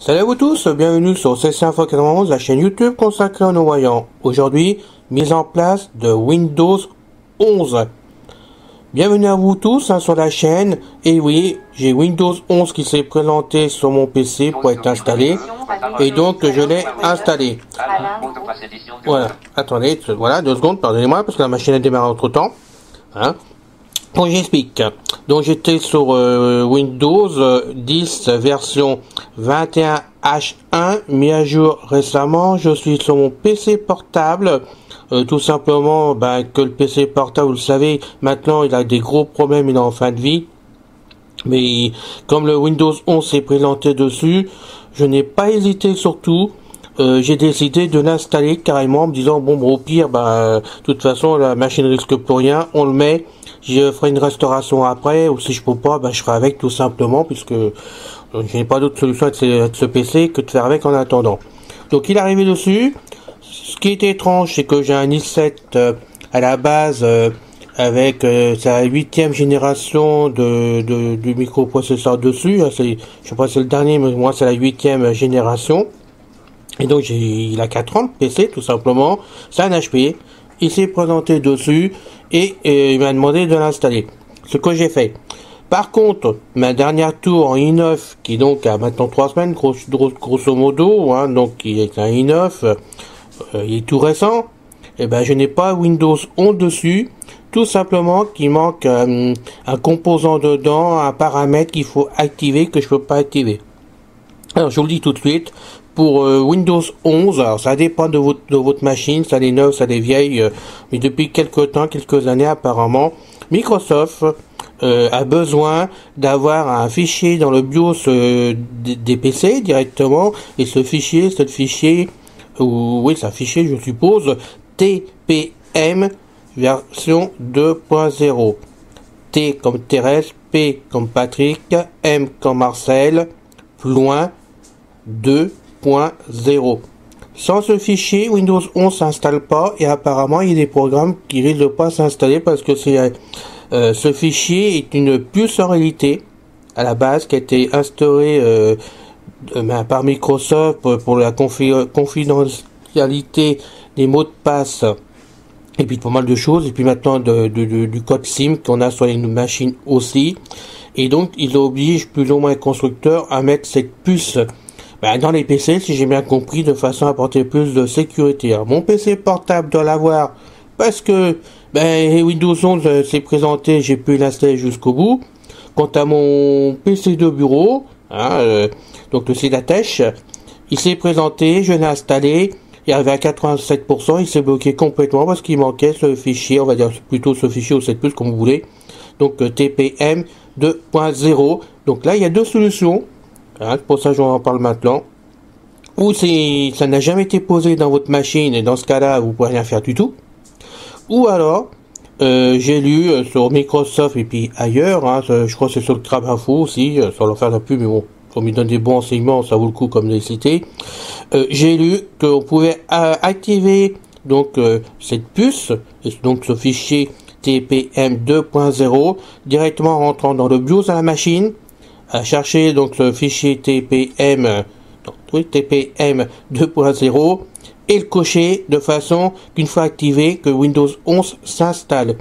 Salut à vous tous, bienvenue sur CC Info 91, la chaîne YouTube consacrée aux non-voyants. Aujourd'hui, mise en place de Windows 11. Bienvenue à vous tous sur la chaîne. Et oui, j'ai Windows 11 qui s'est présenté sur mon PC pour être installé. Et donc, je l'ai installé. Voilà, attendez, voilà, 2 secondes, pardonnez-moi, parce que la machine a démarré entre temps. Hein. Bon, j'explique. Donc j'étais sur Windows 10 version 21H1 mis à jour récemment. Je suis sur mon PC portable. Tout simplement que le PC portable, vous le savez, maintenant il a des gros problèmes, il est en fin de vie. Mais comme le Windows 11 s'est présenté dessus, je n'ai pas hésité surtout. J'ai décidé de l'installer carrément en me disant bon au pire de toute façon la machine risque plus rien, on le met, je ferai une restauration après, ou si je peux pas je ferai avec tout simplement, puisque je n'ai pas d'autre solution avec ce PC que de faire avec en attendant. Donc il est arrivé dessus. Ce qui est étrange, c'est que j'ai un i7 à la base avec sa 8e génération du microprocesseur dessus. Je sais pas si c'est le dernier, mais moi c'est la 8e génération. Et donc il a 4 ans de PC tout simplement, c'est un HP, il s'est présenté dessus et il m'a demandé de l'installer. Ce que j'ai fait. Par contre, ma dernière tour en i9, qui donc a maintenant 3 semaines grosso modo, hein, donc il est un i9, il est tout récent, et je n'ai pas Windows 11 dessus, tout simplement qu'il manque un composant dedans, un paramètre qu'il faut activer que je peux pas activer. Alors je vous le dis tout de suite. Pour Windows 11, alors ça dépend de votre machine, ça des neuves, ça des vieilles, mais depuis quelques années apparemment, Microsoft a besoin d'avoir un fichier dans le BIOS des PC directement, et ce fichier, c'est le fichier, oui c'est un fichier je suppose, TPM version 2.0. T comme Thérèse, P comme Patrick, M comme Marcel, plus loin 2.0. Sans ce fichier, Windows 11 s'installe pas, et apparemment il y a des programmes qui risquent de pas s'installer parce que ce fichier est une puce en réalité à la base qui a été instaurée par Microsoft pour la confidentialité des mots de passe et puis pas mal de choses, et puis maintenant du code SIM qu'on a sur les machines aussi, et donc ils obligent plus ou moins les constructeurs à mettre cette puce dans les PC, si j'ai bien compris, de façon à apporter plus de sécurité. Alors, mon PC portable doit l'avoir parce que Windows 11 s'est présenté, j'ai pu l'installer jusqu'au bout. Quant à mon PC de bureau, donc le Cidatech, il s'est présenté, je l'ai installé, il arrivé à 87%, il s'est bloqué complètement parce qu'il manquait ce fichier, on va dire plutôt ce fichier ou cette puce comme vous voulez, donc TPM 2.0. Donc là, il y a deux solutions. Pour ça, j'en parle maintenant. Ou si ça n'a jamais été posé dans votre machine, et dans ce cas-là, vous pouvez rien faire du tout. Ou alors, j'ai lu sur Microsoft et puis ailleurs, je crois que c'est sur le Crab Info aussi, sans leur faire la pub, mais bon, on me donne des bons renseignements, ça vaut le coup comme de les citer. J'ai lu qu'on pouvait activer donc cette puce, et donc ce fichier TPM 2.0, directement en rentrant dans le BIOS de la machine, à chercher donc le fichier TPM 2.0 et le cocher de façon qu'une fois activé que Windows 11 s'installe.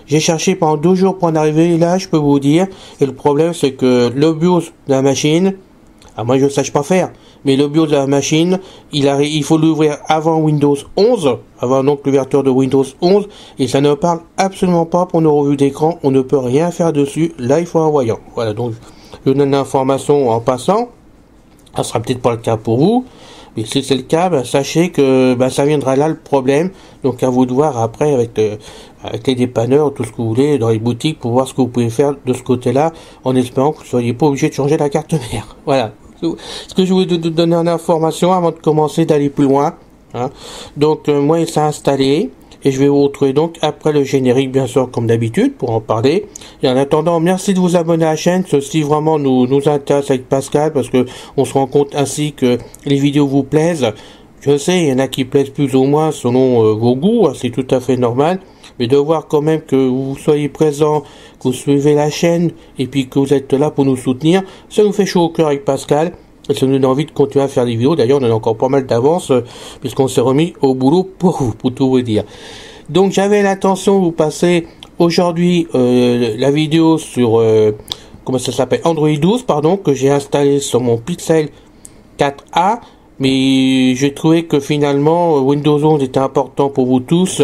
J'ai cherché pendant 2 jours pour en arriver là, je peux vous dire, et le problème c'est que le BIOS de la machine, moi je ne sache pas faire, mais le BIOS de la machine, il faut l'ouvrir avant Windows 11, avant donc l'ouverture de Windows 11, et ça ne parle absolument pas pour nos revues d'écran, on ne peut rien faire dessus, là il faut un voyant. Voilà, donc je donne l'information en passant. Ça sera peut-être pas le cas pour vous, mais si c'est le cas, sachez que ça viendra là le problème. Donc à vous de voir après avec les dépanneurs, tout ce que vous voulez, dans les boutiques, pour voir ce que vous pouvez faire de ce côté-là, en espérant que vous ne soyez pas obligé de changer la carte mère. Voilà. Ce que je voulais donner en information avant de commencer d'aller plus loin. Donc moi il s'est installé. Et je vais vous retrouver donc après le générique, bien sûr, comme d'habitude, pour en parler. Et en attendant, merci de vous abonner à la chaîne. Ceci vraiment nous intéresse avec Pascal, parce que on se rend compte ainsi que les vidéos vous plaisent. Je sais, il y en a qui plaisent plus ou moins selon vos goûts, c'est tout à fait normal. Mais de voir quand même que vous soyez présents, que vous suivez la chaîne, et puis que vous êtes là pour nous soutenir, ça nous fait chaud au cœur avec Pascal. et ça nous donne envie de continuer à faire des vidéos. D'ailleurs, on en a encore pas mal d'avance, puisqu'on s'est remis au boulot pour vous, pour tout vous dire. Donc, j'avais l'intention de vous passer aujourd'hui la vidéo sur, comment ça s'appelle, Android 12, pardon, que j'ai installé sur mon Pixel 4a, mais j'ai trouvé que finalement, Windows 11 était important pour vous tous,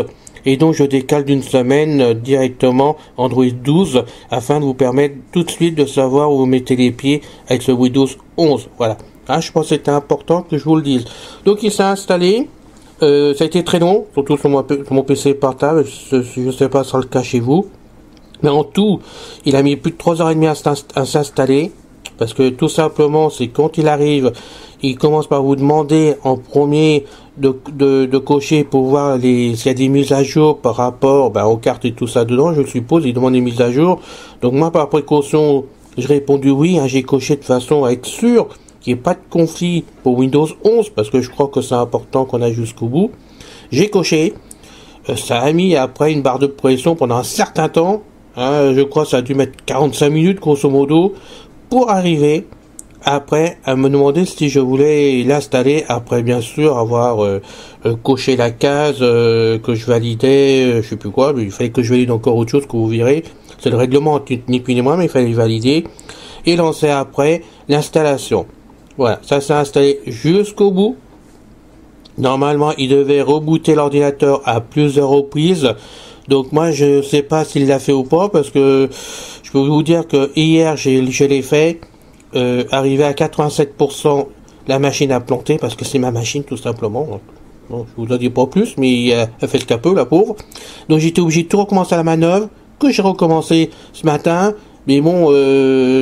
et donc je décale d'une semaine directement Android 12 afin de vous permettre tout de suite de savoir où vous mettez les pieds avec ce Windows 11. Voilà. Hein, je pense que c'était important que je vous le dise. Donc il s'est installé. Ça a été très long, surtout sur mon PC portable. Je ne sais pas si c'est le cas chez vous. Mais en tout, il a mis plus de 3h30 à s'installer. Parce que tout simplement, c'est quand il arrive, il commence par vous demander en premier de cocher pour voir s'il y a des mises à jour par rapport aux cartes et tout ça dedans, je suppose. Il demande des mises à jour. Donc moi, par précaution, j'ai répondu oui. Hein, j'ai coché de façon à être sûr qu'il n'y ait pas de conflit pour Windows 11, parce que je crois que c'est important qu'on aille jusqu'au bout. J'ai coché. Ça a mis après une barre de pression pendant un certain temps. Hein, je crois que ça a dû mettre 45 minutes, grosso modo, pour arriver après à me demander si je voulais l'installer, après bien sûr avoir coché la case que je validais, je sais plus quoi, mais il fallait que je valide encore autre chose que vous verrez. C'est le règlement, ni plus ni moins, mais il fallait valider et lancer après l'installation. Voilà, ça s'est installé jusqu'au bout. Normalement, il devait rebooter l'ordinateur à plusieurs reprises. Donc moi, je sais pas s'il l'a fait ou pas, parce que je peux vous dire que hier, je l'ai fait. Arrivé à 87%, la machine a planté, parce que c'est ma machine tout simplement. Bon, je vous en dis pas plus, mais elle fait ce qu'elle peut, la pauvre. Donc j'étais obligé de tout recommencer la manœuvre, que j'ai recommencé ce matin. Mais bon,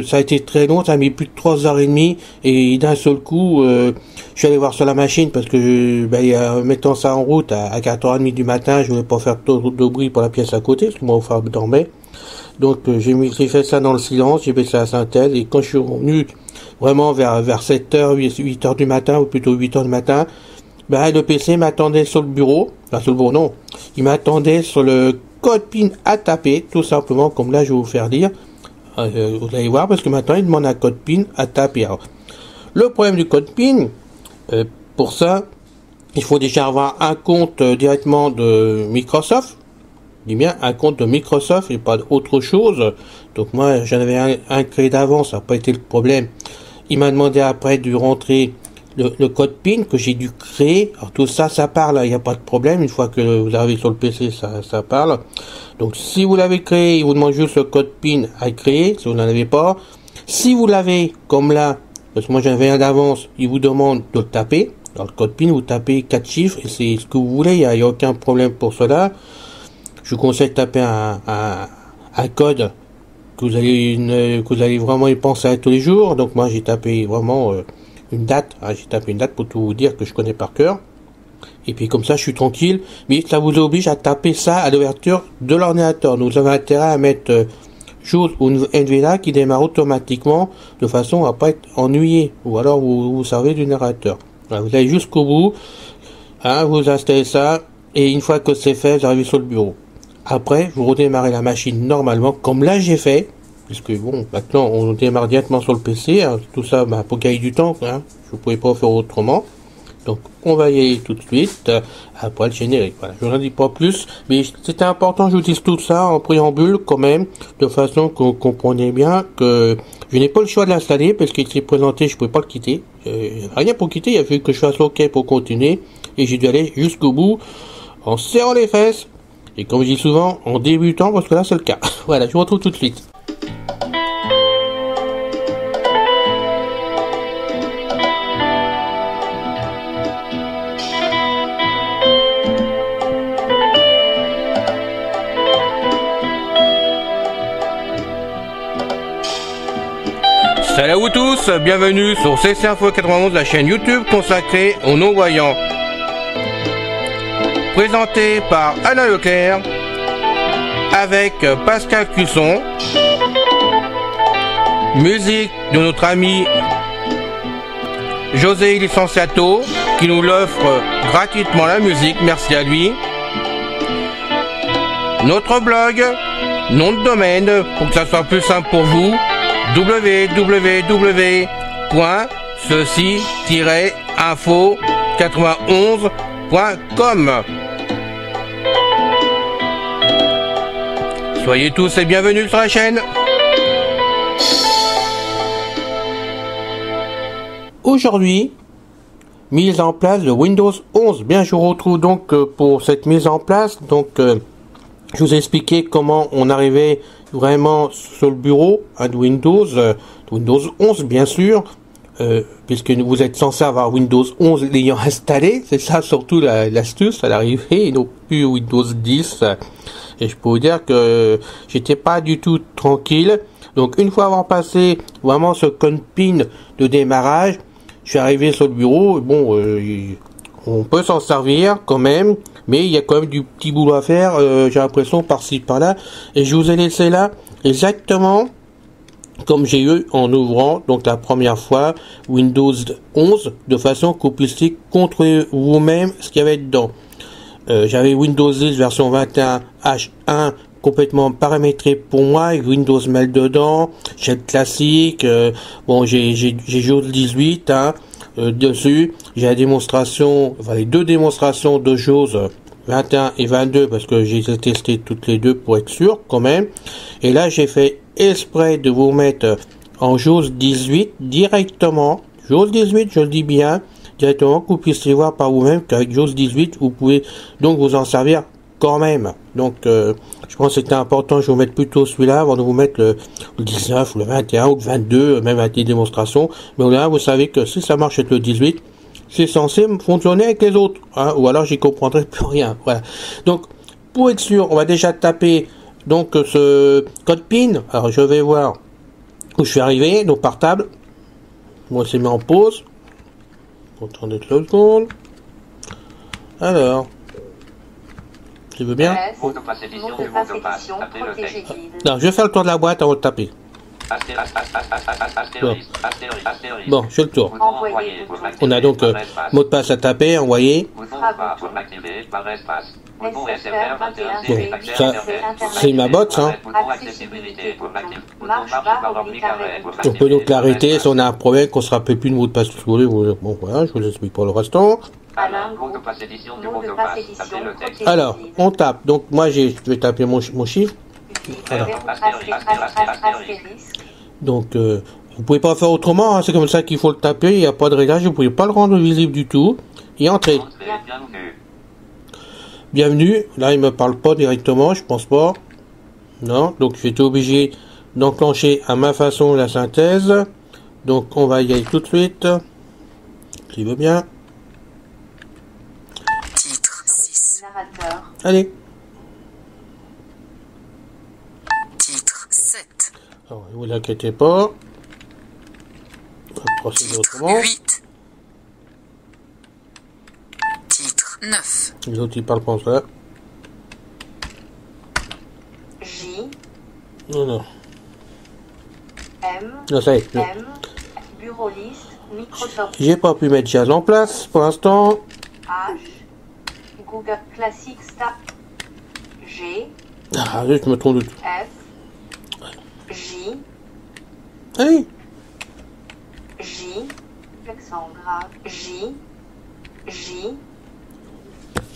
ça a été très long, ça a mis plus de 3h30, et d'un seul coup, je suis allé voir sur la machine, parce que mettant ça en route à 4h30 du matin, je voulais pas faire trop de bruit pour la pièce à côté, parce que mon frère dormait. Donc j'ai fait ça dans le silence, j'ai fait ça à Saint-El, et quand je suis revenu vraiment vers 7h, 8h du matin, ou plutôt 8h du matin, le PC m'attendait sur le bureau, non, il m'attendait sur le code PIN à taper, tout simplement, comme là je vais vous faire dire, vous allez voir, parce que maintenant il demande un code PIN à taper. Alors, le problème du code PIN, pour ça, il faut déjà avoir un compte directement de Microsoft. Je dis bien un compte de Microsoft et pas autre chose. Donc moi j'en avais un créé d'avance, ça n'a pas été le problème. Il m'a demandé après de rentrer le code PIN que j'ai dû créer. Alors tout ça, ça parle, il n'y a pas de problème. Une fois que vous arrivez sur le PC, ça parle. Donc si vous l'avez créé, il vous demande juste le code PIN à créer, si vous n'en avez pas. Si vous l'avez, comme là, parce que moi j'en avais un d'avance, il vous demande de le taper. Dans le code PIN, vous tapez 4 chiffres et c'est ce que vous voulez, il n'y a aucun problème pour cela. Je vous conseille de taper un code que vous allez vraiment y penser à tous les jours. Donc moi j'ai tapé vraiment une date. Hein, j'ai tapé une date pour tout vous dire que je connais par cœur. Et puis comme ça je suis tranquille. Mais ça vous oblige à taper ça à l'ouverture de l'ordinateur. Donc vous avez intérêt à mettre chose ou NVDA qui démarre automatiquement de façon à pas être ennuyé. Ou alors vous servez du narrateur. Voilà, vous allez jusqu'au bout. Hein, vous installez ça. Et une fois que c'est fait, vous arrivez sur le bureau. Après, vous redémarrez la machine normalement, comme là j'ai fait, puisque bon, maintenant on démarre directement sur le PC, hein, tout ça pour gagner du temps, hein, je ne pouvais pas faire autrement. Donc on va y aller tout de suite, après le générique. Voilà, je n'en dis pas plus, mais c'était important que je vous dise tout ça en préambule quand même, de façon que vous compreniez bien que je n'ai pas le choix de l'installer, parce qu'il s'est présenté, je ne pouvais pas le quitter. Rien pour quitter, il a fallu que je fasse OK pour continuer, et j'ai dû aller jusqu'au bout, en serrant les fesses. Et comme je dis souvent, en débutant, parce que là c'est le cas. Voilà, je vous retrouve tout de suite. Salut à vous tous, bienvenue sur CC Info 91, la chaîne YouTube consacrée aux non-voyants. Présenté par Alain Leclerc, avec Pascal Cusson, musique de notre ami José Licenciato, qui nous l'offre gratuitement la musique, merci à lui. Notre blog, nom de domaine, pour que ça soit plus simple pour vous, www.ccinfo ceci-info91.com. Soyez tous et bienvenus sur la chaîne. Aujourd'hui, mise en place de Windows 11. Bien, je vous retrouve donc pour cette mise en place. Donc, je vous ai expliqué comment on arrivait vraiment sur le bureau de Windows 11, bien sûr, puisque vous êtes censé avoir Windows 11 l'ayant installé. C'est ça surtout l'astuce à l'arrivée, et non plus Windows 10. Et je peux vous dire que j'étais pas du tout tranquille. Donc, une fois avoir passé vraiment ce code PIN de démarrage, je suis arrivé sur le bureau. Bon, on peut s'en servir quand même, mais il y a quand même du petit boulot à faire, j'ai l'impression, par-ci, par-là. Et je vous ai laissé là exactement comme j'ai eu en ouvrant donc la première fois Windows 11, de façon que vous puissiez contrôler vous-même ce qu'il y avait dedans. J'avais Windows 10 version 21 H1 complètement paramétré pour moi, avec Windows Mail dedans, j'ai le classique, bon, j'ai joué le 18 dessus, j'ai la démonstration, enfin les deux démonstrations de JAWS 21 et 22, parce que j'ai testé toutes les deux pour être sûr quand même. Et là j'ai fait exprès de vous mettre en JAWS 18 directement, JAWS 18, je le dis bien, directement, que vous puissiez voir par vous-même qu'avec JAWS 18 vous pouvez donc vous en servir quand même. Donc je pense que c'était important, je vais vous mettre plutôt celui-là avant de vous mettre le 19, le 21 ou le 22, même avec des démonstrations. Mais là, vous savez que si ça marche avec le 18, c'est censé fonctionner avec les autres, ou alors j'y comprendrai plus rien. Voilà. Donc, pour être sûr, on va déjà taper donc ce code PIN. Alors, je vais voir où je suis arrivé, donc par table. Moi, c'est mis en pause. Attendez 2 secondes. Alors, tu veux bien? Non, je vais faire le tour de la boîte avant de taper. Bon, je fais le tour. On a donc mot de passe à taper, envoyer. Bon, ça, c'est ma botte, hein. On peut donc l'arrêter si on a un problème, qu'on se rappelle plus de mot de passe. Bon, voilà, je vous explique pour le restant. Alors, on tape. Donc, moi, je vais taper mon chiffre. Alors. Donc, vous pouvez pas faire autrement, c'est comme ça qu'il faut le taper. Il n'y a pas de réglage, vous pouvez pas le rendre visible du tout. Et entrer. Bienvenue. Là, il me parle pas directement, je pense pas. Non, donc j'étais obligé d'enclencher à ma façon la synthèse. Donc, on va y aller tout de suite. Qui veut bien. Titre 6. Allez. Titre 7. Alors, ne vous inquiétez pas. On va procéder autrement. 8. Titre 9. Les autres, ils parlent pas ça. J. Non. M. Non, ça y est. M. Bureau liste. Microsoft. J'ai pas pu mettre Jazz en place pour l'instant. H. Google Classic Start. G. Ah, je me trompe de tout. F. J. Allez. J. Accent grave. J. J.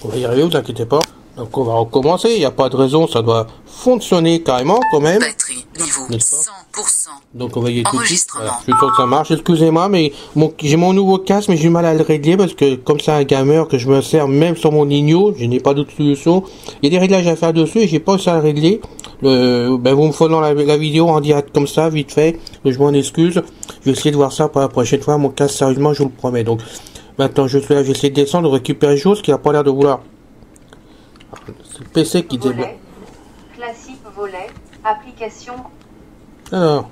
On va y arriver, vous inquiétez pas. Donc on va recommencer, il n'y a pas de raison, ça doit fonctionner carrément quand même. Batterie niveau 100%. Donc on va y aller tout de suite. Enregistrement. Voilà, je suis sûr que ça marche. Excusez-moi, mais j'ai mon nouveau casque, mais j'ai du mal à le régler parce que comme c'est un gamer que je me sers même sur mon Nino, je n'ai pas d'autre solution. Il y a des réglages à faire dessus et j'ai pas réussi à le régler. Vous me faisant la vidéo en direct comme ça, vite fait. Je m'en excuse. Je vais essayer de voir ça pour la prochaine fois. Mon casque, sérieusement, je vous le promets. Donc maintenant je suis là, j'essaie de descendre, de récupérer les choses qui n'a pas l'air de vouloir. C'est le PC qui débloque. Volet. Classique volet. Application. Alors,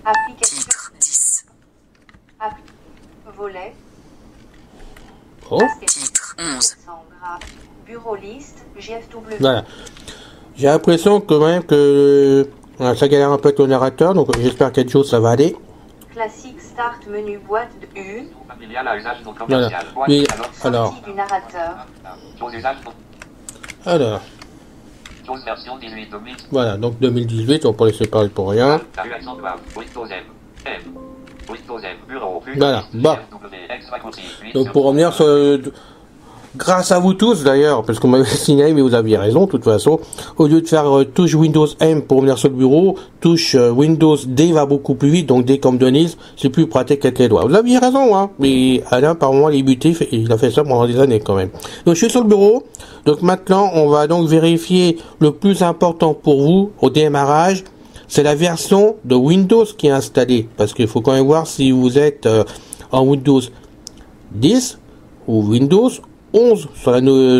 Application. Titre 10. Volet. oh, Titre 11. Accent grave. Bureau liste. GFW. voilà. J'ai l'impression quand même que ça galère un peu avec le narrateur, donc j'espère quelque chose ça va aller. Classique start menu boîte de U. Voilà. Oui, alors, Sortie du narrateur. alors, voilà, donc 2018, on peut laisser parler pour rien. Voilà, bah. Donc pour revenir sur... grâce à vous tous d'ailleurs, parce qu'on m'avait signalé, mais vous aviez raison, de toute façon, au lieu de faire touche Windows M pour venir sur le bureau, touche Windows D va beaucoup plus vite, donc D comme Denise, c'est plus pratique avec les doigts. Vous aviez raison, hein, mais Alain, par moment, il est buté, il a fait ça pendant des années quand même. Donc je suis sur le bureau, donc maintenant, on va donc vérifier le plus important pour vous au démarrage, c'est la version de Windows qui est installée, parce qu'il faut quand même voir si vous êtes en Windows 10 ou Windows 11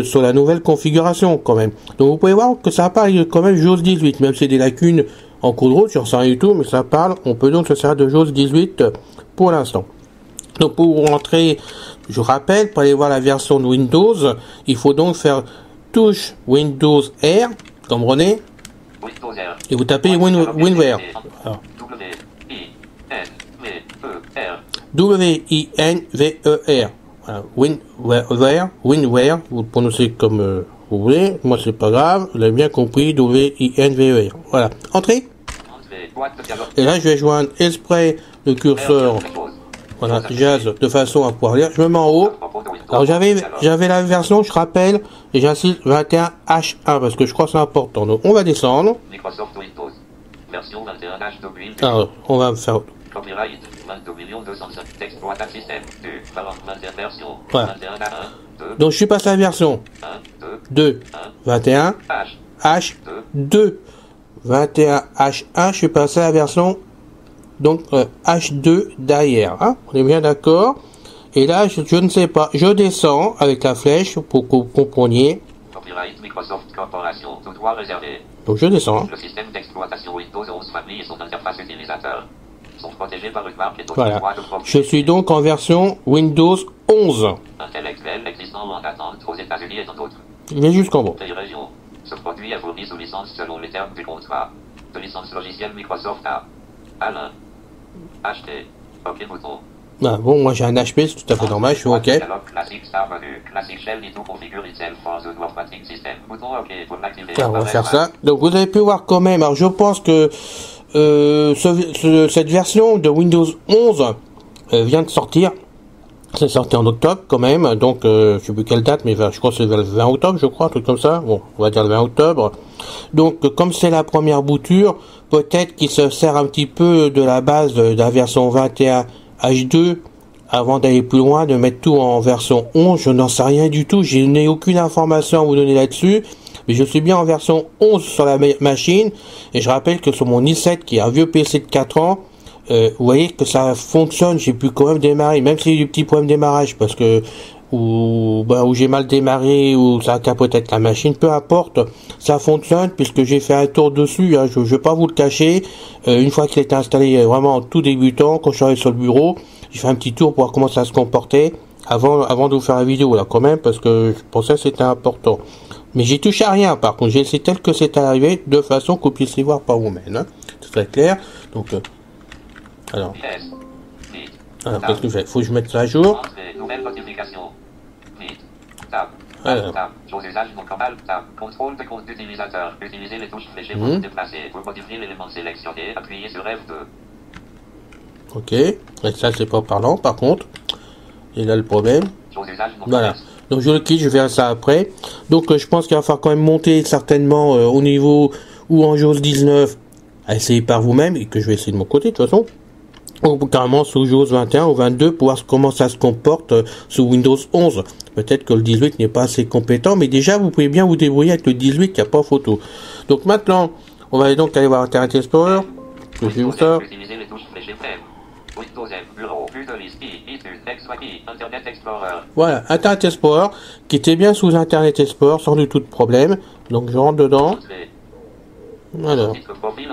sur la nouvelle configuration quand même. Donc vous pouvez voir que ça parle quand même JAWS 18, même si c'est des lacunes en cours de route, j'en sais rien du tout, mais ça parle, on peut donc se servir de JAWS 18 pour l'instant. Donc pour rentrer, je rappelle, pour aller voir la version de Windows, il faut donc faire touche Windows R, comme René, et vous tapez WinVer. W-I-N-V-E-R. WinVer, vous le prononcez comme vous voulez, moi c'est pas grave, vous l'avez bien compris, W-I-N-V-E-R. Voilà, entrée. Et là je vais joindre exprès le curseur, voilà, jazz, de façon à pouvoir lire. Je me mets en haut. Alors j'avais la version, je rappelle, et j'insiste 21H1 parce que je crois que c'est important. Donc on va descendre. Microsoft Windows. Version 21H. Alors on va faire. Copyright 22 205 texte boîte à système 2 version Voilà. 21H1 2 Donc je suis passé à la version 2 21 H2 21H1, je suis passé à la version donc H2 derrière, hein, on est bien d'accord. Et là je ne sais pas, je descends avec la flèche pour que vous compreniez. Copyright Microsoft Corporation, tout droit réservé. Donc je descends. Le système d'exploitation Windows 11 Family et son interface utilisateur sont protégés par une marque et d'autres Voilà. droits de propriété. Je suis donc en version Windows 11. Intellectuel existant en attente aux États-Unis et dans d'autres Il est jusqu'en bas. pays régions. Ce produit est fourni sous licence selon les termes du contrat de licence logicielle Microsoft A. Alain. Acheter. OK bouton. Ah, bon, moi j'ai un HP, c'est tout à fait normal, je suis OK. Classic Star Menu. Classic Shell need to configure itself for the operating system. Bouton OK pour l'activer. Alors, on va faire ça. Donc vous avez pu voir quand même, alors je pense que cette version de Windows 11 vient de sortir. C'est sorti en octobre quand même, donc je sais plus quelle date, mais je crois que c'est le 20 octobre, je crois, un truc comme ça. Bon, on va dire le 20 octobre. Donc comme c'est la première bouture, peut-être qu'il se sert un petit peu de la base de la version 21 H2 avant d'aller plus loin, de mettre tout en version 11. Je n'en sais rien du tout, je n'ai aucune information à vous donner là-dessus. Mais je suis bien en version 11 sur la machine, et je rappelle que sur mon i7 qui est un vieux PC de 4 ans, vous voyez que ça fonctionne, j'ai pu quand même démarrer, même s'il y a eu des petits problèmes de démarrage, parce que où j'ai mal démarré, ou ça a capoté la machine, peu importe, ça fonctionne, puisque j'ai fait un tour dessus, hein, je vais pas vous le cacher, une fois qu'il était installé vraiment en tout débutant, quand je suis arrivé sur le bureau, j'ai fait un petit tour pour voir comment ça se comportait, avant de vous faire la vidéo là quand même, parce que je pensais que c'était important. Mais j'ai touché à rien, par contre, j'ai laissé tel que c'est arrivé, de façon que vous puissiez voir par vous-même, hein. C'est très clair, donc... alors, qu'est-ce que je fais? Faut que je mette ça à jour. Nouvelle notification. Tab. Alors. Tab. Chose usage non normal. Tab. Contrôle de compte d'utilisateur. Utilisez les touches fléchées pour se déplacer. Pour modifier l'élément sélectionné, appuyez sur F2. Ok. Et ça, c'est pas parlant, par contre. Et là, le problème. Chose usage non Voilà. Donc, je le quitte, je verrai ça après. Donc, je pense qu'il va falloir quand même monter certainement au niveau ou en JAWS 19 à essayer par vous-même, et que je vais essayer de mon côté, de toute façon. Ou carrément sous JAWS 21 ou 22 pour voir comment ça se comporte sous Windows 11. Peut-être que le 18 n'est pas assez compétent, mais déjà vous pouvez bien vous débrouiller avec le 18 qui n'a pas photo. Donc maintenant, on va donc aller voir Internet Explorer. Je vais ça. Utilisez les touches fléchées M. Windows M, bureau, vue de liste, Internet Explorer. Voilà, Internet Explorer, qui était bien sous Internet Explorer, sans du tout de problème. Donc je rentre dedans. Alors.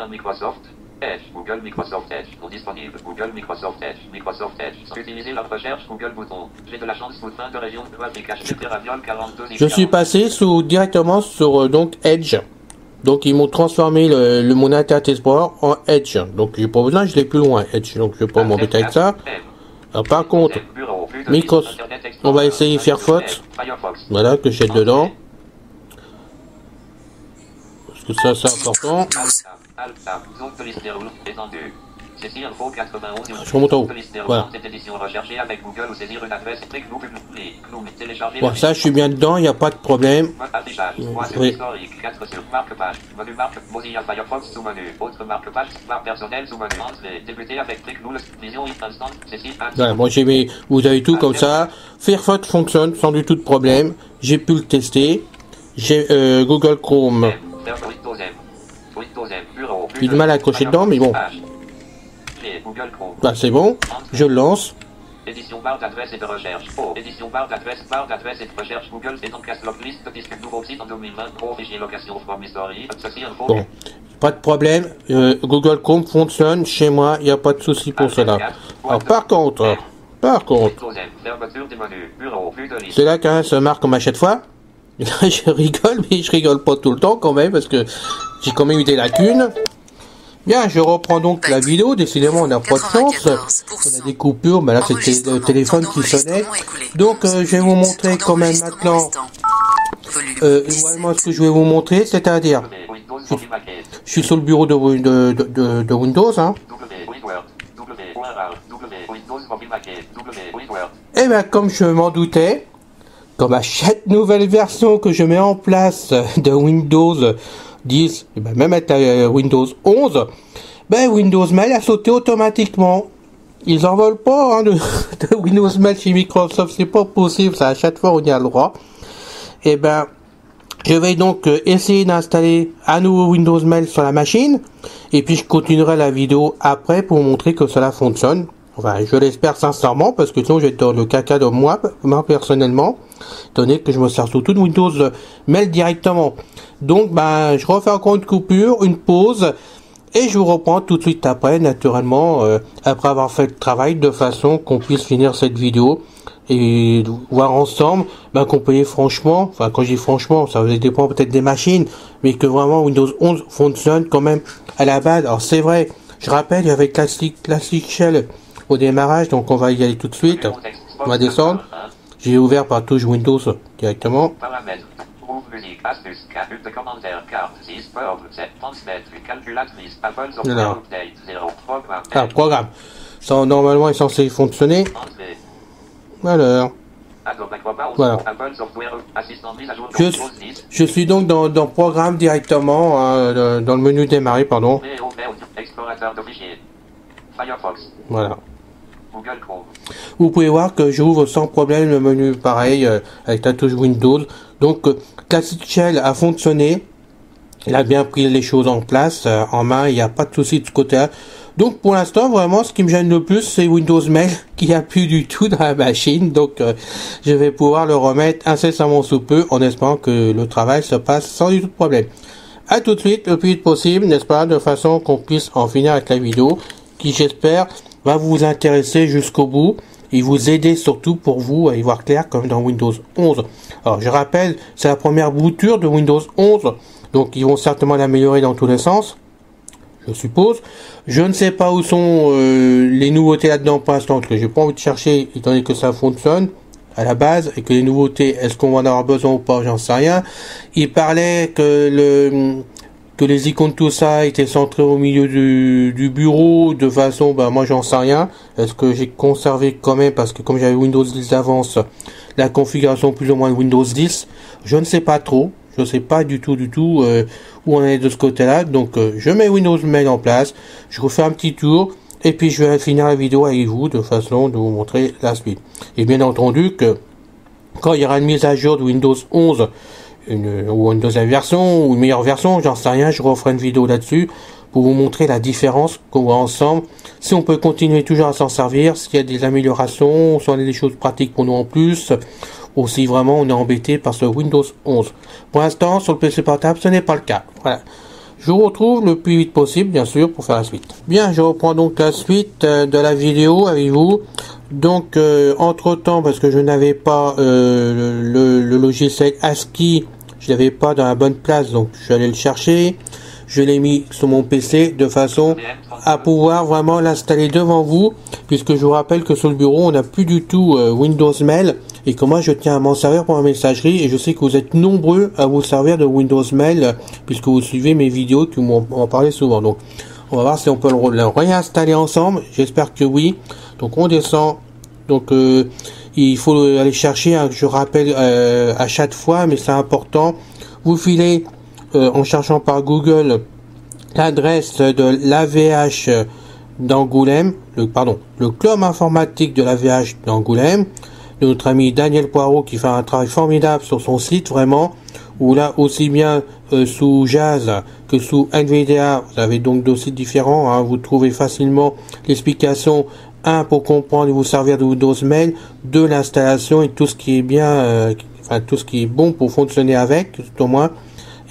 Microsoft Edge, Google Microsoft Edge, non disponible, Google Microsoft Edge, Microsoft Edge. Utilisez la recherche Google bouton. J'ai de la chance pour fin de région de Afrique, Raviol 42. Je suis passé directement sur donc Edge. Donc ils m'ont transformé mon Internet Explorer en Edge. Donc j'ai pas besoin, je l'ai plus loin Edge. Donc je vais pas m'embêter avec ça. Alors, par contre, Microsoft, on va essayer Firefox. Voilà, que j'ai dedans. Parce que ça c'est important. Ceci info 91. Je remonte en haut. Voilà. Cette édition recherchée avec Google ou saisir une adresse. Télécharger. Bon, ça, je suis bien dedans, il n'y a pas de problème. Affichage. Oui. Historique. 4 sur marque-page. Menu marque. Mozilla Firefox sous-menu. Autre marque-page. Barre personnelle sous-menu. Entrée. Débuter avec clic. Nous, vision instant. Ceci. Voilà, moi j'ai mis, vous avez tout comme ça. Firefox fonctionne sans du tout de problème. J'ai pu le tester. J'ai Google Chrome. J'ai du mal à accrocher dedans, mais bon. Là, c'est bon. Je le lance. Édition barre d'adresse et de recherche. Édition barre d'adresse et de recherche. Google et donc log liste disque nouveau site en 2020. Fichier location from history. Ceci info. Bon, pas de problème. Google Chrome fonctionne chez moi. Il n'y a pas de souci pour cela. Alors, par contre, c'est là qu'un se marque comme à chaque fois. Je rigole, mais je rigole pas tout le temps quand même parce que j'ai quand même eu des lacunes. Bien, je reprends donc la vidéo. Décidément, on n'a pas de chance. On a des coupures, mais là c'était le téléphone qui sonnait. Donc, je vais vous montrer quand même maintenant. Vraiment, ce que je vais vous montrer, c'est-à-dire, je suis sur le bureau de Windows, hein. Et bien, comme je m'en doutais, comme à chaque nouvelle version que je mets en place de Windows 10, et ben même avec Windows 11, ben Windows Mail a sauté automatiquement. Ils en veulent pas hein, de Windows Mail chez Microsoft, c'est pas possible, ça à chaque fois on y a le droit. Et ben je vais donc essayer d'installer un nouveau Windows Mail sur la machine, et puis je continuerai la vidéo après pour montrer que cela fonctionne. Enfin, je l'espère sincèrement, parce que sinon je vais être dans le caca de moi personnellement, donné que je me sers surtout de Windows Mail directement. Donc, ben, je refais encore une coupure, une pause, et je vous reprends tout de suite après, naturellement, après avoir fait le travail, de façon qu'on puisse finir cette vidéo, et voir ensemble, ben, qu'on peut franchement, enfin, quand je dis franchement, ça dépend peut-être des machines, mais que vraiment Windows 11 fonctionne quand même à la base. Alors, c'est vrai, je rappelle, il y avait Classic Shell au démarrage, donc on va y aller tout de suite. On va descendre. J'ai ouvert par touche Windows directement. Alors, programme. Ça normalement est censé fonctionner. Alors, voilà. Je suis donc dans programme directement, hein, dans le menu démarrer, pardon. Voilà. Vous pouvez voir que j'ouvre sans problème le menu pareil avec la touche Windows. Donc Classic Shell a fonctionné. Il a bien pris les choses en place, en main, il n'y a pas de souci de ce côté-là. Donc pour l'instant, vraiment, ce qui me gêne le plus, c'est Windows Mail qui n'y a plus du tout dans la machine. Donc je vais pouvoir le remettre incessamment sous peu en espérant que le travail se passe sans du tout de problème. A tout de suite, le plus vite possible, n'est-ce pas, de façon qu'on puisse en finir avec la vidéo, qui j'espère va vous intéresser jusqu'au bout et vous aider surtout pour vous à y voir clair comme dans Windows 11. Alors je rappelle, c'est la première bouture de Windows 11, donc ils vont certainement l'améliorer dans tous les sens, je suppose. Je ne sais pas où sont les nouveautés là-dedans pour l'instant, parce que j'ai pas envie de chercher étant donné que ça fonctionne à la base et que les nouveautés, est-ce qu'on va en avoir besoin ou pas, j'en sais rien. Il parlait que les icônes tout ça étaient centrés au milieu du bureau de façon, ben moi j'en sais rien. Est-ce que j'ai conservé quand même, parce que comme j'avais Windows 10 d'avance, la configuration plus ou moins de Windows 10, je ne sais pas trop, je ne sais pas du tout où on est de ce côté-là. Donc je mets Windows Mail en place, je refais un petit tour et puis je vais finir la vidéo avec vous de façon de vous montrer la suite. Et bien entendu que quand il y aura une mise à jour de Windows 11, ou une deuxième version, ou une meilleure version, j'en sais rien, je referai une vidéo là-dessus pour vous montrer la différence qu'on voit ensemble, si on peut continuer toujours à s'en servir, s'il y a des améliorations, si on a des choses pratiques pour nous en plus, ou si vraiment on est embêté par ce Windows 11. Pour l'instant, sur le PC portable, ce n'est pas le cas. Voilà. Je vous retrouve le plus vite possible, bien sûr, pour faire la suite. Bien, je reprends donc la suite de la vidéo avec vous. Donc, entre-temps, parce que je n'avais pas le logiciel ASCII, je l'avais pas dans la bonne place, donc je suis allé le chercher. Je l'ai mis sur mon PC de façon à pouvoir vraiment l'installer devant vous, puisque je vous rappelle que sur le bureau, on n'a plus du tout Windows Mail, et que moi je tiens à m'en servir pour ma messagerie, et je sais que vous êtes nombreux à vous servir de Windows Mail, puisque vous suivez mes vidéos qui m'en parlez souvent. Donc, On va voir si on peut le réinstaller ensemble. J'espère que oui. Donc on descend. Donc il faut aller chercher, hein, je rappelle à chaque fois, mais c'est important. Vous filez en cherchant par Google l'adresse de l'AVH d'Angoulême, le club informatique de l'AVH d'Angoulême, de notre ami Daniel Poirot qui fait un travail formidable sur son site vraiment, où là aussi bien sous Jazz que sous NVDA, vous avez donc deux sites différents, hein, vous trouvez facilement l'explication, un pour comprendre et vous servir de Windows Mail, deux l'installation et tout ce qui est bien, tout ce qui est bon pour fonctionner avec, tout au moins.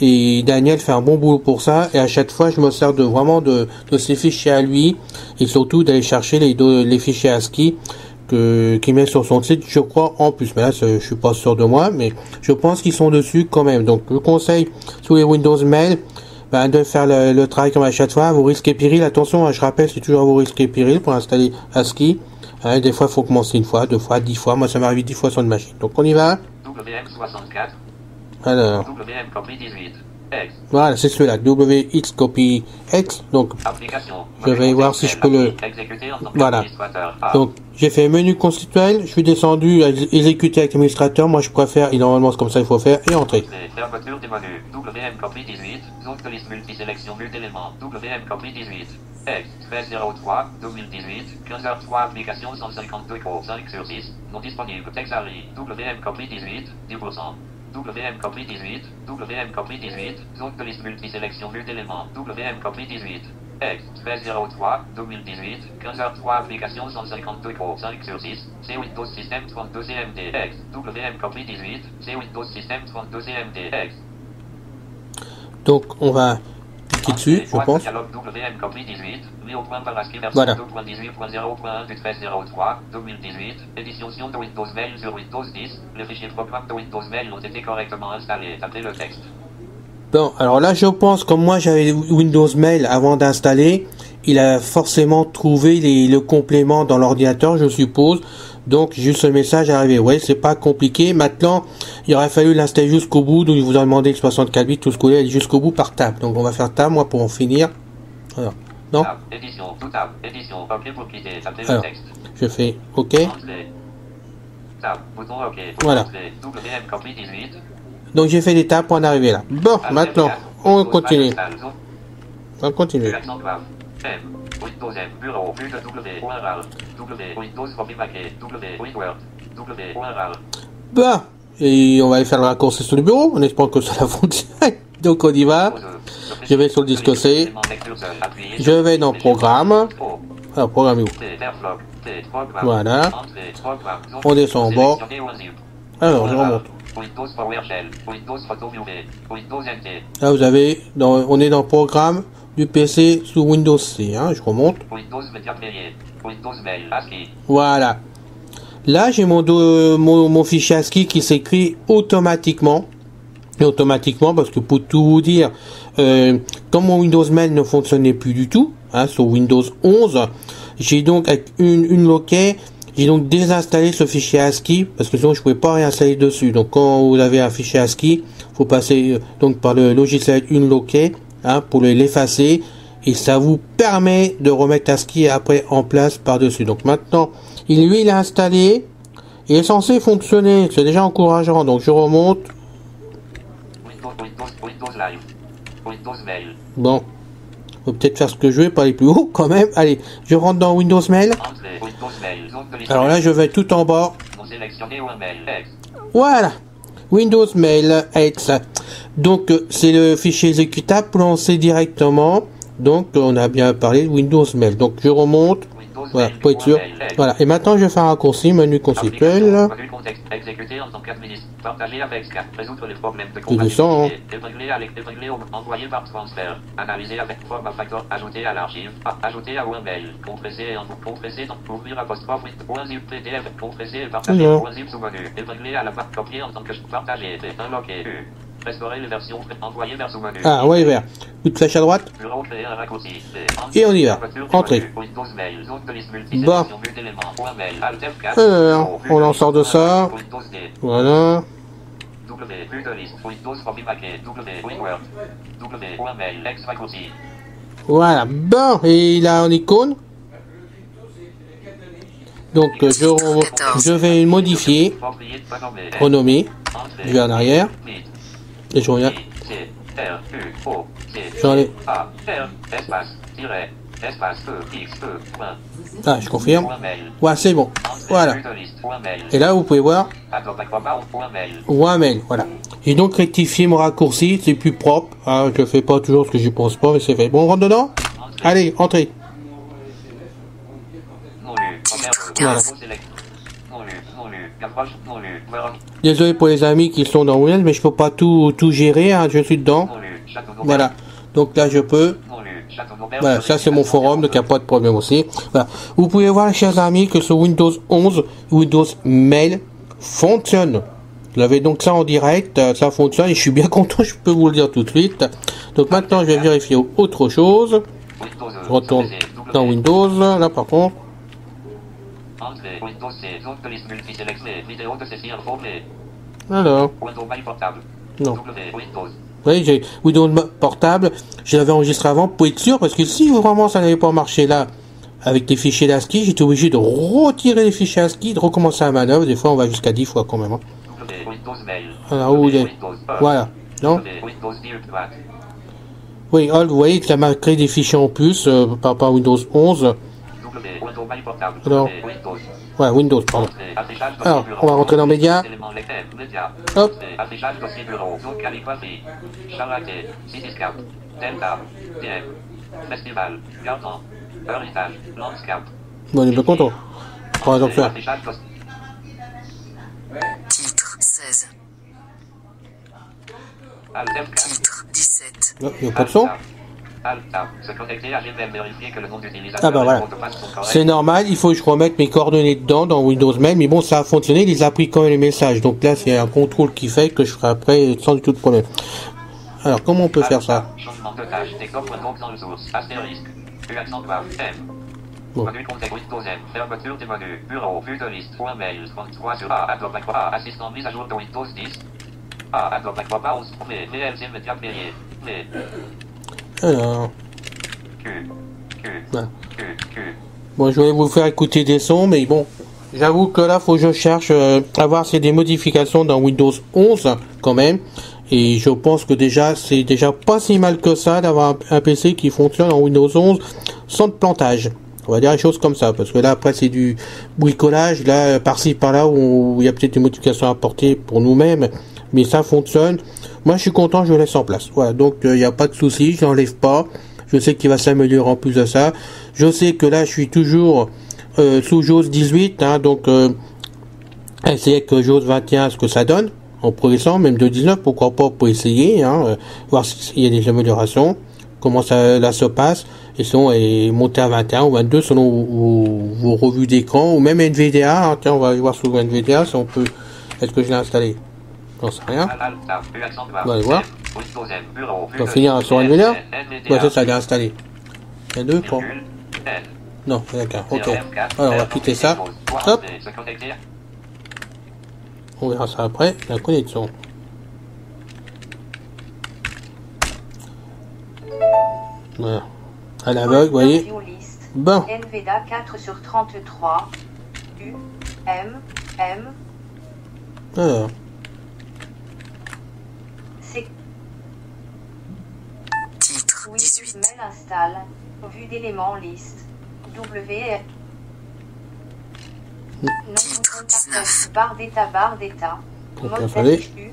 Et Daniel fait un bon boulot pour ça, et à chaque fois je me sers de ces fichiers à lui, et surtout d'aller chercher les fichiers ASCII qu'il met sur son site, je crois en plus, mais là je suis pas sûr de moi, mais je pense qu'ils sont dessus quand même. Donc je vous conseille sous les Windows Mail de faire le travail comme à chaque fois, vous risquez péril, attention, je rappelle, c'est toujours à vous risquer péril pour installer ASCII, des fois il faut commencer une fois, deux fois, 10 fois, moi ça m'est arrivé 10 fois sur une machine. Donc on y va. WM64. Alors, WM copy 18. X. Voilà, c'est celui-là, WX copy X. Donc, je vais voir si je peux le... Voilà. Donc, j'ai fait menu constituel, je suis descendu à exécuter avec l'administrateur. Moi, je préfère, et normalement, c'est comme ça il faut faire, et entrer. Fermeture des menus. WM copy 18. Zone de liste multisélection d'éléments. WM copy 18. X. 1303. 2018. 15h03. Application 152 5 sur 6. Non disponible. Texari. WM copy 18. 10%. WM copy 18, WM copy 18, zone de liste multisélection d'éléments, WM copy 18, X, 1303, 2018, 15h03, application 152 5 sur 6, C Windows System 32 CMD, X, WM copy 18, C Windows System 32 CMD, X. Donc, on va cliquer dessus, je pense. WM copy 18, mis au point par ASCII version Voilà. 2.18.0.1 du 1303, 2018, édition de Windows Mail sur Windows 10, les fichiers programmes de Windows Mail ont été correctement installés, tapez le texte. Bon, alors là, je pense, comme moi j'avais Windows Mail avant d'installer, il a forcément trouvé le complément dans l'ordinateur, je suppose. Donc, juste le message arrivé. Ouais, c'est pas compliqué. Maintenant, il aurait fallu l'installer jusqu'au bout. Donc, il vous a demandé le 64 bits, tout ce qu'on est jusqu'au bout par table. Donc, on va faire table, moi, pour en finir. Alors, non? Tab, édition, tout tab, édition, OK pour quitter, tapez le Alors, texte. je fais OK. Entrée. Tab, bouton OK. Voilà. Entrée. WM copy 18. Donc, j'ai fait des tables pour en arriver là. Bon, maintenant, on continue. On continue. Accent grave. M. Windows M. Bureau. Plus de W. .rar. W. Windows Copy Paquet. W. WinWord. W. .rar. Bah, et on va aller faire le raccourci sur le bureau, en espérant que cela fonctionne. Donc on y va. Je vais sur le disque C. Je vais dans Programme. Alors, Programme où? Voilà. On descend en bas. Alors, je remonte. Windows PowerShell. Windows PhotoViewer. Windows NT. Là, vous avez, on est dans Programme du PC sous Windows C. Hein, je remonte. Windows Media Player. Windows Mail. ASCII. Voilà. Là, j'ai mon fichier ASCII qui s'écrit automatiquement. Et automatiquement, parce que pour tout vous dire, comme mon Windows Mail ne fonctionnait plus du tout, hein, sur Windows 11, j'ai donc avec une loquet, j'ai donc désinstallé ce fichier ASCII, parce que sinon je pouvais pas réinstaller dessus. Donc quand vous avez un fichier ASCII, faut passer donc par le logiciel Unlocked, hein, pour l'effacer, et ça vous permet de remettre ASCII après en place par-dessus. Donc maintenant, il est installé, il est censé fonctionner, c'est déjà encourageant. Donc je remonte. Windows Live. Windows Mail. Bon, faut peut-être faire ce que je veux, pas aller plus haut quand même. Allez, je rentre dans Windows Mail. Entrée. Windows Mail. Zone de liste. Alors là, je vais tout en bas. Non sélectionné ou un mail. X. Voilà, Windows Mail X. Donc c'est le fichier exécutable pour lancer directement. Donc on a bien parlé de Windows Mail. Donc je remonte. Windows Voilà, Mail. pour être sûr. Voilà, et maintenant je vais faire un raccourci, menu conceptuel. Menu contexte. Exécuter en tant qu'administrateur. Partager avec Skype. Résoudre les problèmes de compatibilité. Épingler envoyer par transfert. Analyser avec format factor. Ajouter à l'archive. Ajouter à mail. Compresser en compresser dans ouvrir apostrophe .zip PDF. Compresser et partager .zip sous menu. Épingler à la barre copier en tant que partager. Unlocker. Restaurer les versions. Envoyer vers sous menu. Ah, ouais, vers. Une flèche à droite. Bureau créer un raccourci. Et on y va. Entrée. Windows Mail. Zone de liste Bon. multisélection d'éléments. Mail. Alt F4. Alors, on en sort de ça. Windows D. Voilà. W, vue de liste, Windows Copy Paquet, W, WinWord, W, mail, X raccourci. Voilà, bon, et il a en icône. Donc je vais le modifier, Propriété pas nommée. renommer, je vais en arrière, Mythe. et je reviens. C, R, U, O, C, J'enlève. A, R, espace, tiret, espace, E, X, E, point, Ah, je confirme. point mail. Ouais, c'est bon. Entrée, Voilà. vue de liste, point mail. Et là, vous pouvez voir, Adobe Acrobat, point mail. one mail, voilà. J'ai donc rectifié mon raccourci, c'est plus propre. Ah, je fais pas toujours ce que j'y pense pas, mais c'est fait. Bon, on rentre dedans? Entrée. Allez, entrez. Non lu. Première Voilà. Non lu. Non lu. Approche. Non lu. Voilà. Désolé pour les amis qui sont dans Windows, mais je peux pas tout gérer, hein, je suis dedans. Non lu. Château Norbert. Voilà. Donc là, je peux. Non lu. Château Norbert. Voilà, ça c'est mon forum, donc il n'y a pas de problème aussi. Voilà. Vous pouvez voir, chers amis, que sur Windows 11, Windows Mail fonctionne. Vous avez donc ça en direct, ça fonctionne, et je suis bien content, je peux vous le dire tout de suite. Donc maintenant, je vais vérifier autre chose. Windows. Je retourne dans Windows, là par contre. Entrée. Windows C. Zone de liste multisélectionnée. Vidéo de saisir formée. Alors, Windows Mail portable. non. W. Windows. Vous voyez, j'ai Windows portable, je l'avais enregistré avant pour être sûr, parce que si vraiment ça n'avait pas marché là, avec des fichiers ASCII, j'étais obligé de retirer les fichiers ASCII, de recommencer la manœuvre, des fois on va jusqu'à 10 fois quand même. Hein. W. Windows Mail. Alors, où il est? Windows E. Voilà. Non? W. Windows Build Back. Oui, Alt, vous voyez que ça m'a créé des fichiers en plus par rapport à Windows 11. W. Windows Mail portable. Alors. W. Windows. Voilà, Windows, pardon. Entrée. Affichage dossier Alors, bureau. on va rentrer dans Média. Éléments lecteurs. Média. Hop. Entrée. Affichage dossier bureau. Zone calligraphie. Charlaté. Cityscape. Delta. DM. Festival. Garden. Héritage. Landscape. Bon, on est bien content. On va donc faire. Affichage dossier. Titre 16. Alt F4. Titre 17. Non, il n'y a pas de son. Alt Tab. Se connecter à Gmail. Vérifier que le nom d'utilisateur Ah bah et voilà. le mot de passe sont corrects. C'est normal, il faut que je remette mes coordonnées dedans dans Windows Mail, mais bon, ça a fonctionné, il les a pris quand même les messages. Donc là, c'est un contrôle qui fait que je ferai après sans du tout de problème. Alors, comment on peut faire ça? Changement de tâche. Décoffre donc dans le source. Astérisque. U accent grave. M. Bon. Menu contexte Windows M. Fermeture des menus. Bureau. Vue de liste. Point mail. 33 sur A. Adobe Acrobat. Assistant mise à jour de Windows 10. A. Adobe Acrobat 11. Mais. VLC média payé. Mais. Alors, Q. Q. voilà. Q. Q. Bon, je vais vous faire écouter des sons, mais bon, j'avoue que là, faut que je cherche à voir s'il y a des modifications dans Windows 11, quand même. Et je pense que déjà, c'est déjà pas si mal que ça d'avoir un PC qui fonctionne en Windows 11 sans de plantage. On va dire des choses comme ça, parce que là, après, c'est du bricolage, là, par-ci, par-là, où il y a peut-être des modifications à apporter pour nous-mêmes, mais ça fonctionne. Moi, je suis content, je le laisse en place. Voilà, donc, il n'y a pas de souci, je l'enlève pas. Je sais qu'il va s'améliorer en plus de ça. Je sais que là, je suis toujours sous JAWS 18, hein, donc, essayer que JAWS 21, ce que ça donne, en progressant, même de 19, pourquoi pas, pour essayer, hein, voir s'il y a des améliorations, comment ça là se passe, et sinon, et monter à 21 ou 22 selon vos revues d'écran, ou même NVDA, hein, tiens, on va aller voir sous NVDA, si on peut, est-ce que je l'ai installé? J'en sais rien. Alt Tab. U accent grave. On va aller voir. Windows M. Bureau. On va finir sur NVDA. Ouais, ça, ça a installé. Il y a deux, quoi. Non, il y en a qu'un. Ok. Alors, on va quitter ça. Hop. On verra ça après, la connexion. Voilà. À l'aveugle, vous voyez. View list. Bon. NVDA 4 sur 33. U. M. M. Alors. C'est Titre Windows 18. Mail installe. Vue d'éléments liste. W. Non Titre contrôle 19. barre d'état. Donc, il Mode fallait. U.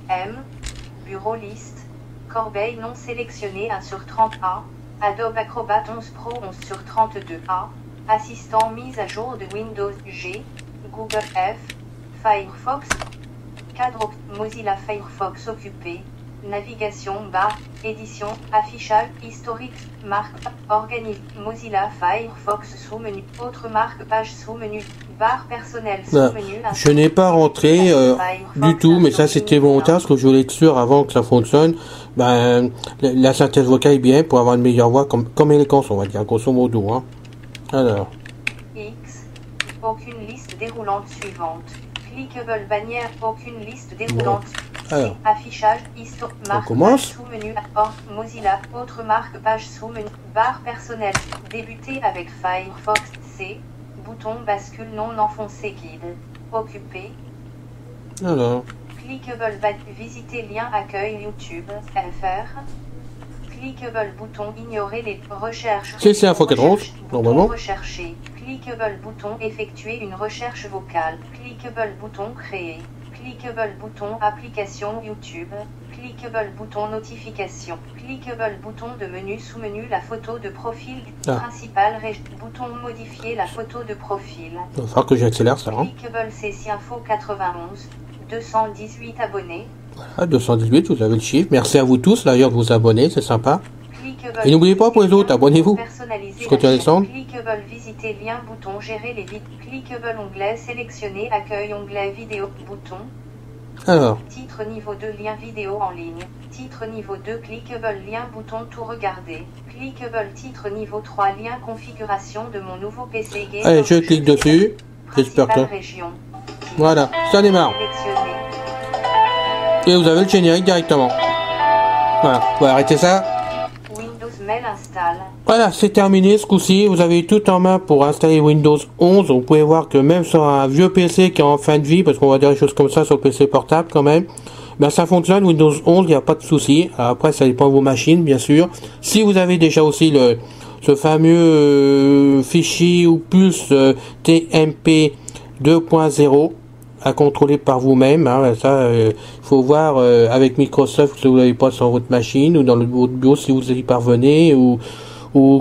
M. Bureau liste. Corbeille non sélectionnée 1 sur 30A. Adobe Acrobat 11 Pro 11 sur 32A. Assistant mise à jour de Windows G. Google F. Firefox. Cadre Mozilla Firefox occupé. Navigation barre. Édition. Affichage historique. Marque. Organique. Mozilla Firefox sous-menu. Autre marque. Page sous-menu. Barre personnelle sous-menu. Je n'ai pas rentré du tout, mais ça c'était volontaire parce que je voulais être sûr avant que ça fonctionne. Ben, la synthèse vocale est bien pour avoir une meilleure voix comme élégance, on va dire, grosso modo. Hein. Alors, X. Aucune liste déroulante suivante. Clickable bannière. Aucune liste déroulante. Alors. Affichage, histoire, marque, commence. sous-menu, hors, Mozilla, autre marque, page sous-menu, barre personnelle, débuter avec Firefox, C, bouton bascule non enfoncé guide, occupé, Alors. clickable, visiter lien accueil YouTube, FR, clickable bouton ignorer les recherches. C'est Info 91, normalement. Rechercher, clickable bouton effectuer une recherche vocale, clickable bouton créer. Clickable bouton application YouTube, clickable bouton notification, clickable bouton de menu sous-menu la photo de profil principal, bouton modifier la photo de profil. Il va falloir que j'accélère ça. Hein. Clickable c'est Info 91, 218 abonnés. Voilà, 218, vous avez le chiffre. Merci à vous tous d'ailleurs de vous abonner, c'est sympa. Clickable, et n'oubliez pas pour les autres, abonnez-vous. Je continue à descendre. Clickable visiter lien bouton gérer les vidéos. Clickable onglet sélectionner accueil onglet vidéo bouton. Alors. Titre niveau 2 lien vidéo en ligne. Titre niveau 2 clickable lien bouton tout regarder. Clickable titre niveau 3 lien configuration de mon nouveau PC game. Allez, je clique dessus. J'espère que. Voilà, ça démarre. Et vous avez le générique directement. Voilà, on va arrêter ça. Voilà, c'est terminé ce coup-ci. Vous avez tout en main pour installer Windows 11. Vous pouvez voir que même sur un vieux PC qui est en fin de vie, parce qu'on va dire des choses comme ça sur le PC portable quand même, ben ça fonctionne. Windows 11, il n'y a pas de souci. Après, ça dépend de vos machines, bien sûr. Si vous avez déjà aussi ce fameux fichier ou plus TMP 2.0 à contrôler par vous-même, hein, ça faut voir avec Microsoft si vous l'avez pas sur votre machine ou dans votre bureau si vous y parvenez ou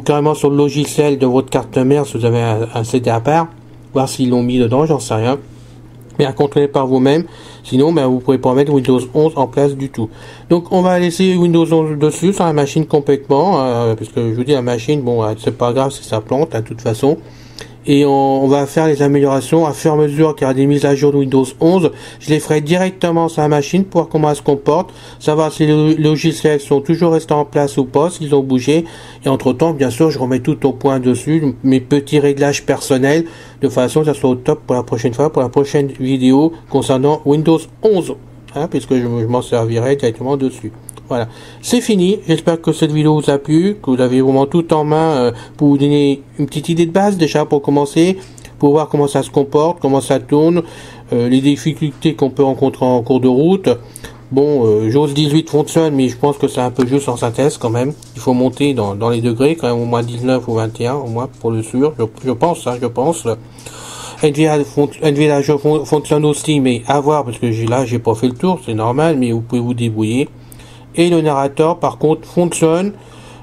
carrément sur le logiciel de votre carte mère si vous avez un CD à part, voir s'ils l'ont mis dedans, j'en sais rien, mais à contrôler par vous-même, sinon ben, vous pouvez pas mettre Windows 11 en place du tout. Donc on va laisser Windows 11 dessus sur la machine complètement, parce que je vous dis la machine, bon c'est pas grave si ça plante de toute façon. Et on va faire les améliorations à fur et à mesure qu'il y aura des mises à jour de Windows 11. Je les ferai directement sur la machine pour voir comment elle se comporte, savoir si les logiciels sont toujours restés en place ou pas, s'ils ont bougé. Et entre temps, bien sûr, je remets tout au point dessus, mes petits réglages personnels, de façon que ça soit au top pour la prochaine fois, pour la prochaine vidéo concernant Windows 11, hein, puisque je m'en servirai directement dessus. Voilà, c'est fini. J'espère que cette vidéo vous a plu, que vous avez vraiment tout en main pour vous donner une petite idée de base déjà pour commencer, pour voir comment ça se comporte, comment ça tourne, les difficultés qu'on peut rencontrer en cours de route. Bon, JAWS 18 fonctionne, mais je pense que c'est un peu juste en synthèse quand même. Il faut monter dans les degrés, quand même au moins 19 ou 21, au moins pour le sûr. Je pense, hein, je pense. NVIDIA fonctionne aussi, mais à voir, parce que j'ai pas fait le tour, c'est normal, mais vous pouvez vous débrouiller. Et le narrateur par contre fonctionne.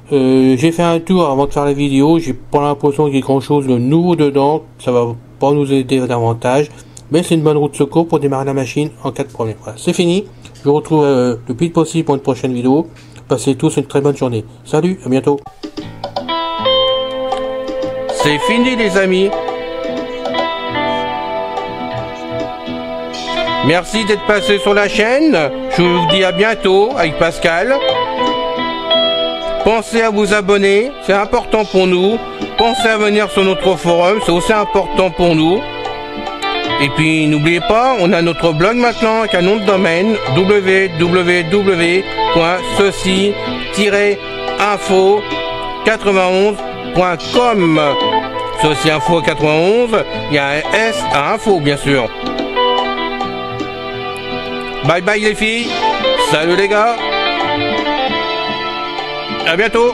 J'ai fait un tour avant de faire la vidéo, j'ai pas l'impression qu'il y ait grand chose de nouveau dedans, ça va pas nous aider davantage, mais c'est une bonne route de secours pour démarrer la machine en cas de problème. Voilà, c'est fini, je vous retrouve le plus vite possible pour une prochaine vidéo. Passez tous une très bonne journée. Salut, à bientôt. C'est fini les amis. Merci d'être passé sur la chaîne. Je vous dis à bientôt avec Pascal. Pensez à vous abonner, c'est important pour nous. Pensez à venir sur notre forum, c'est aussi important pour nous. Et puis n'oubliez pas, on a notre blog maintenant avec un nom de domaine www.ceci-info91.com. Ceci Info 91, il y a un S à info bien sûr. Bye bye les filles, salut les gars, à bientôt.